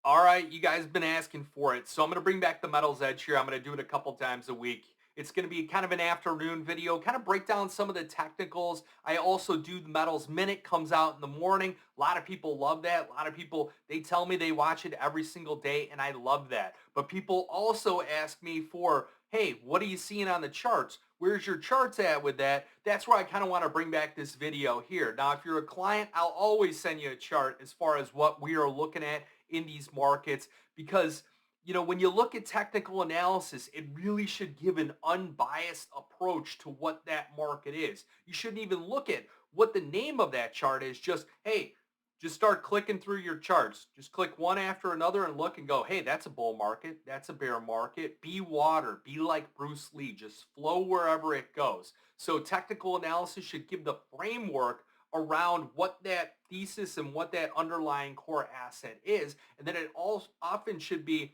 All right, you guys have been asking for it. So I'm going to bring back the Metals Edge here. I'm going to do it a couple times a week. It's going to be kind of an afternoon video, kind of break down some of the technicals. I also do the Metals Minute, comes out in the morning. A lot of people love that. A lot of people, they tell me they watch it every single day, and I love that. But people also ask me for, hey, what are you seeing on the charts? Where's your charts at with that? That's where I kind of want to bring back this video here. Now, if you're a client, I'll always send you a chart as far as what we are looking at in these markets because when you look at technical analysis, it really should give an unbiased approach to what that market is. You shouldn't even look at what the name of that chart is. Just, hey, just start clicking through your charts. Just click one after another and look and go, hey, that's a bull market. That's a bear market. Be water. Be like Bruce Lee. Just flow wherever it goes. So technical analysis should give the framework around what that thesis and what that underlying core asset is. And then it all often should be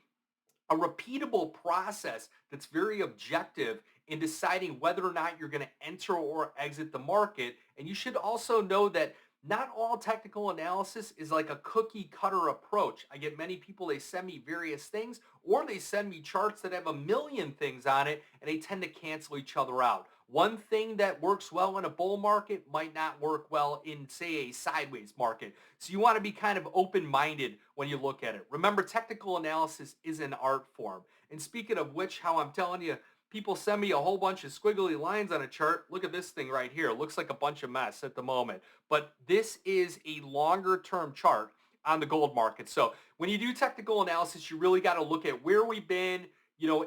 a repeatable process that's very objective in deciding whether or not you're going to enter or exit the market. And you should also know that not all technical analysis is like a cookie cutter approach. I get many people, they send me various things, or they send me charts that have a million things on it, and they tend to cancel each other out. One thing that works well in a bull market might not work well in, say, a sideways market. So you want to be kind of open-minded when you look at it. Remember, technical analysis is an art form. And speaking of which, how I'm telling you, people send me a whole bunch of squiggly lines on a chart. Look at this thing right here. It looks like a bunch of mess at the moment. But this is a longer-term chart on the gold market. So when you do technical analysis, you really got to look at where we've been,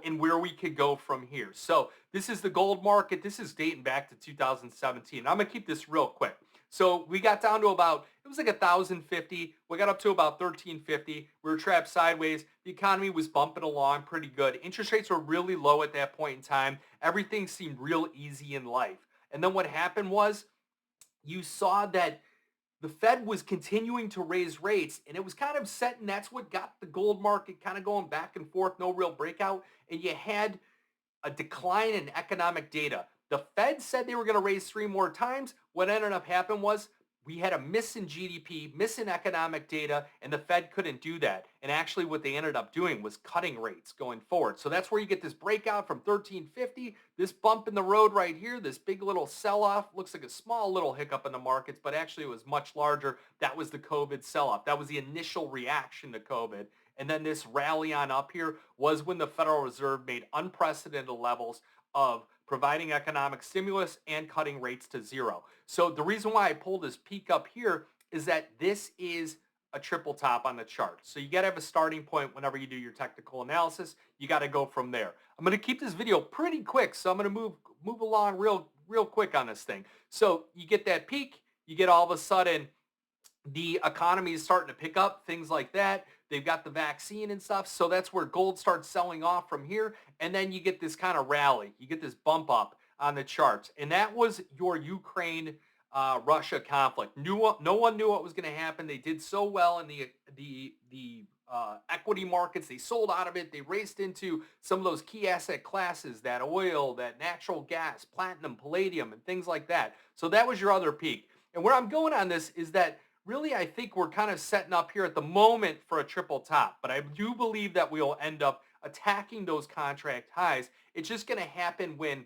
and where we could go from here. So this is the gold market. This is dating back to 2017. I'm going to keep this real quick. So we got down to about, it was like 1,050. We got up to about 1,350. We were trapped sideways. The economy was bumping along pretty good. Interest rates were really low at that point in time. Everything seemed real easy in life. And then what happened was you saw that the Fed was continuing to raise rates, and it was kind of set, and that's what got the gold market kind of going back and forth, no real breakout. And you had a decline in economic data. The Fed said they were going to raise three more times. What ended up happening was we had a miss in GDP, miss in economic data, and the Fed couldn't do that. And actually, what they ended up doing was cutting rates going forward. So that's where you get this breakout from 1350, this bump in the road right here, this big little sell-off. Looks like a small little hiccup in the markets, but actually it was much larger. That was the COVID sell-off. That was the initial reaction to COVID. And then this rally on up here was when the Federal Reserve made unprecedented levels of providing economic stimulus and cutting rates to zero. So the reason why I pulled this peak up here is that this is a triple top on the chart. So you got to have a starting point whenever you do your technical analysis. You got to go from there. I'm going to keep this video pretty quick, so I'm going to move along real quick on this thing. So you get that peak, you get all of a sudden the economy is starting to pick up, things like that. They've got the vaccine and stuff. So that's where gold starts selling off from here. And then you get this kind of rally. You get this bump up on the charts. And that was your Ukraine Russia conflict. No one knew what was going to happen. They did so well in the equity markets. They sold out of it. They raced into some of those key asset classes, that oil, that natural gas, platinum, palladium, and things like that. So that was your other peak. And where I'm going on this is that really, I think we're kind of setting up here at the moment for a triple top, but I do believe that we'll end up attacking those contract highs. It's just going to happen when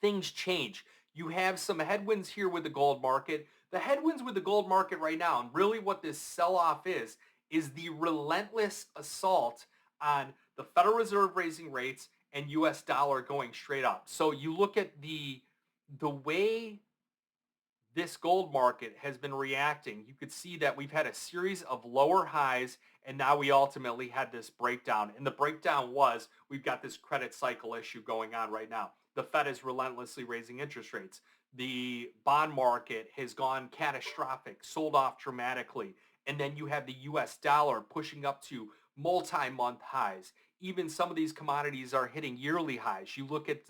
things change. You have some headwinds here with the gold market. The headwinds with the gold market right now, and really what this sell-off is the relentless assault on the Federal Reserve raising rates and US dollar going straight up. So you look at the way this gold market has been reacting, you could see that we've had a series of lower highs, and now we ultimately had this breakdown. And the breakdown was we've got this credit cycle issue going on right now. The Fed is relentlessly raising interest rates. The bond market has gone catastrophic, sold off dramatically. And then you have the US dollar pushing up to multi-month highs. Even some of these commodities are hitting yearly highs. You look at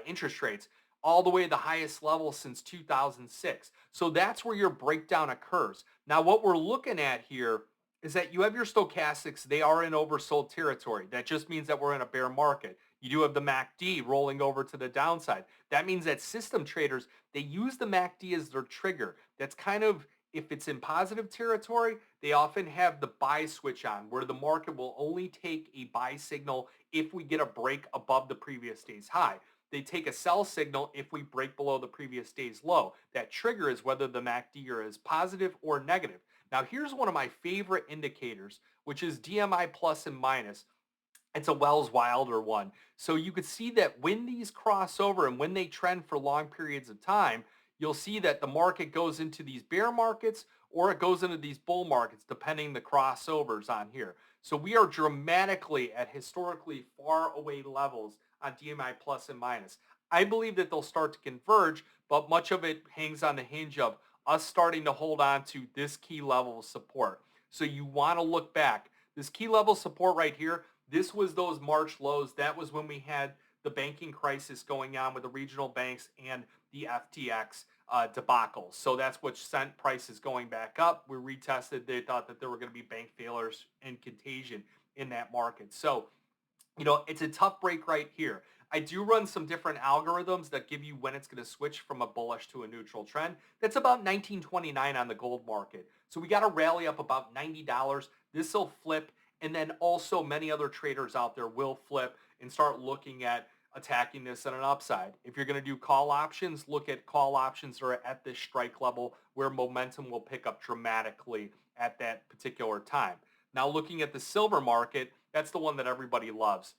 interest rates all the way to the highest level since 2006. So that's where your breakdown occurs. Now, what we're looking at here is that you have your stochastics. They are in oversold territory. That just means that we're in a bear market. You do have the MACD rolling over to the downside. That means that system traders, they use the MACD as their trigger. That's kind of if it's in positive territory, they often have the buy switch on where the market will only take a buy signal if we get a break above the previous day's high. They take a sell signal if we break below the previous day's low. That trigger is whether the MACD is positive or negative. Now, here's one of my favorite indicators, which is DMI plus and minus. It's a Wells Wilder one. So you could see that when these cross over and when they trend for long periods of time, you'll see that the market goes into these bear markets or it goes into these bull markets, depending the crossovers on here. So we are dramatically at historically far away levels on DMI plus and minus. I believe that they'll start to converge, but much of it hangs on the hinge of us starting to hold on to this key level of support. So you want to look back. This key level support right here, this was those March lows. That was when we had the banking crisis going on with the regional banks and the FTX debacle. So that's what sent prices going back up. We retested. They thought that there were going to be bank failures and contagion in that market. So it's a tough break right here. I do run some different algorithms that give you when it's going to switch from a bullish to a neutral trend. That's about 1929 on the gold market. So we got to rally up about $90. This will flip. And then also many other traders out there will flip and start looking at attacking this at an upside. If you're going to do call options, look at call options that are at this strike level where momentum will pick up dramatically at that particular time. Now looking at the silver market, that's the one that everybody loves.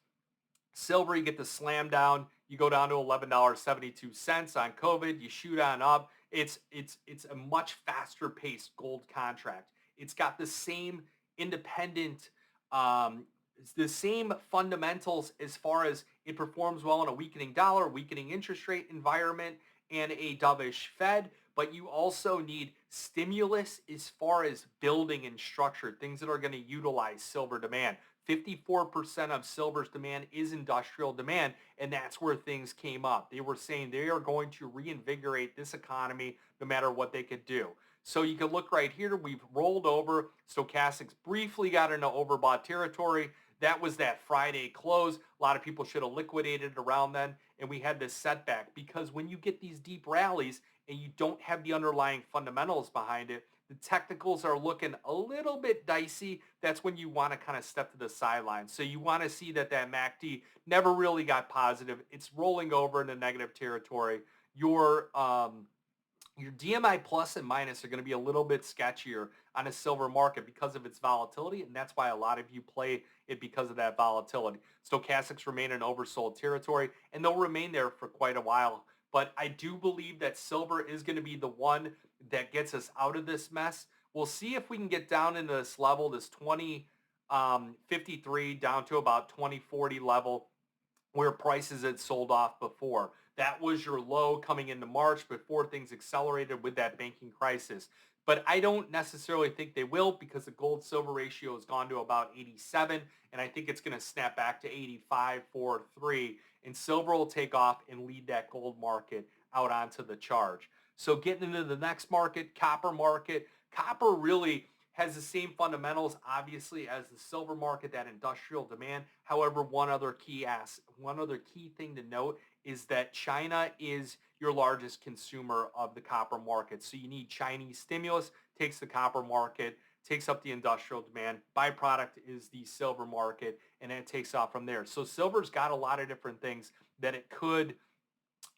Silver, you get the slam down. You go down to $11.72 on COVID. You shoot on up. It's a much faster paced gold contract. It's got the same independent, it's the same fundamentals as far as it performs well in a weakening dollar, weakening interest rate environment, and a dovish Fed. But you also need stimulus as far as building and structure, things that are going to utilize silver demand. 54% of silver's demand is industrial demand, and that's where things came up. They were saying they are going to reinvigorate this economy no matter what they could do. So you can look right here. We've rolled over. Stochastics briefly got into overbought territory. That was that Friday close. A lot of people should have liquidated around then, and we had this setback because when you get these deep rallies and you don't have the underlying fundamentals behind it, the technicals are looking a little bit dicey. That's when you want to kind of step to the sidelines. So you want to see that MACD never really got positive. It's rolling over into negative territory. Your DMI plus and minus are going to be a little bit sketchier on a silver market because of its volatility, and that's why a lot of you play it because of that volatility. Stochastics remain in oversold territory, and they'll remain there for quite a while. But I do believe that silver is going to be the one that gets us out of this mess. We'll see if we can get down into this level, this 2053 down to about 2040 level where prices had sold off before. That was your low coming into March before things accelerated with that banking crisis. But I don't necessarily think they will because the gold silver ratio has gone to about 87, and I think it's going to snap back to 85.43, and silver will take off and lead that gold market out onto the charge. So getting into the next market, copper market, copper really has the same fundamentals, obviously, as the silver market, that industrial demand. However, one other key thing to note is that China is your largest consumer of the copper market. So you need Chinese stimulus, takes the copper market, takes up the industrial demand. Byproduct is the silver market, and then it takes off from there. So silver's got a lot of different things that it could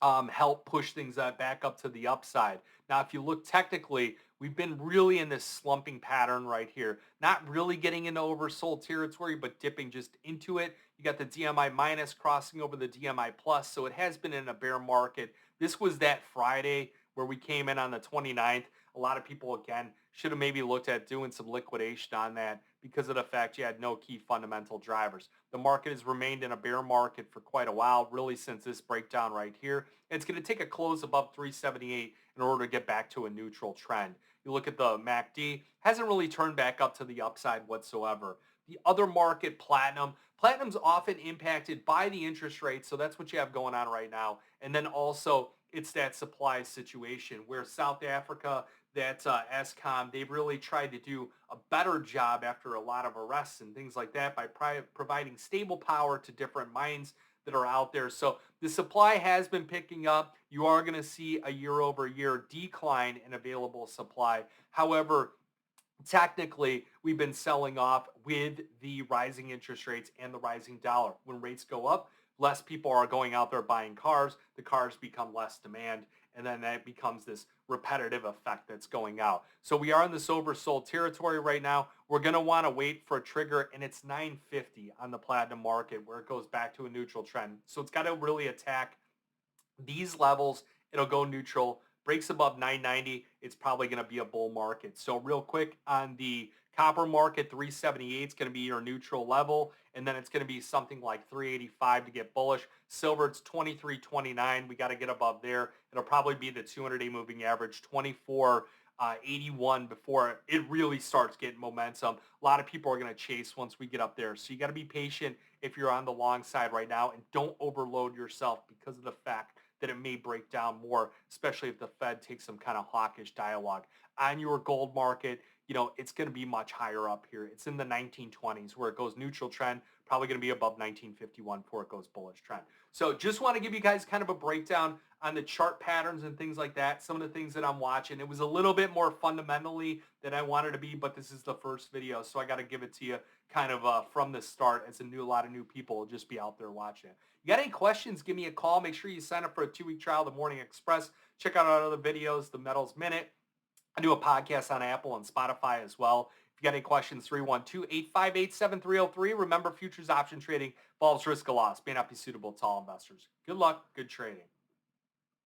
help push things back up to the upside. Now, if you look technically, we've been really in this slumping pattern right here. Not really getting into oversold territory, but dipping just into it. You got the DMI minus crossing over the DMI plus, so it has been in a bear market. This was that Friday where we came in on the 29th. A lot of people, again, should have maybe looked at doing some liquidation on that because of the fact you had no key fundamental drivers. The market has remained in a bear market for quite a while, really since this breakdown right here. It's going to take a close above 378 in order to get back to a neutral trend. You look at the MACD, hasn't really turned back up to the upside whatsoever. The other market, platinum's often impacted by the interest rate, so that's what you have going on right now. And then also, it's that supply situation where South Africa, that Eskom, they've really tried to do a better job after a lot of arrests and things like that by providing stable power to different mines that are out there. So the supply has been picking up. You are going to see a year over year decline in available supply. However, technically we've been selling off with the rising interest rates and the rising dollar. When rates go up, less people are going out there buying cars, the cars become less demand, and then that becomes this repetitive effect that's going out. So we are in this oversold territory right now. We're going to want to wait for a trigger, and it's 950 on the platinum market where it goes back to a neutral trend. So it's got to really attack these levels. It'll go neutral. Breaks above 990, it's probably going to be a bull market. So real quick on the copper market, 378 is going to be your neutral level, and then it's going to be something like 385 to get bullish. Silver, it's 23.29. We got to get above there. It'll probably be the 200-day moving average, 24.81 before it really starts getting momentum. A lot of people are going to chase once we get up there. So you got to be patient if you're on the long side right now, and don't overload yourself because of the fact that it may break down more, especially if the Fed takes some kind of hawkish dialogue. On your gold market, it's going to be much higher up here. It's in the 1920s where it goes neutral trend, probably going to be above 1951 before it goes bullish trend. So just want to give you guys kind of a breakdown on the chart patterns and things like that, some of the things that I'm watching. It was a little bit more fundamentally than I wanted to be, but this is the first video, so I got to give it to you kind of from the start, as a lot of new people will just be out there watching it. You got any questions, give me a call. Make sure you sign up for a 2-week trial of the Morning Express. Check out our other videos, the Metals Minute. I do a podcast on Apple and Spotify as well. If you got any questions, 312-858-7303. Remember, futures option trading involves risk of loss. May not be suitable to all investors. Good luck. Good trading.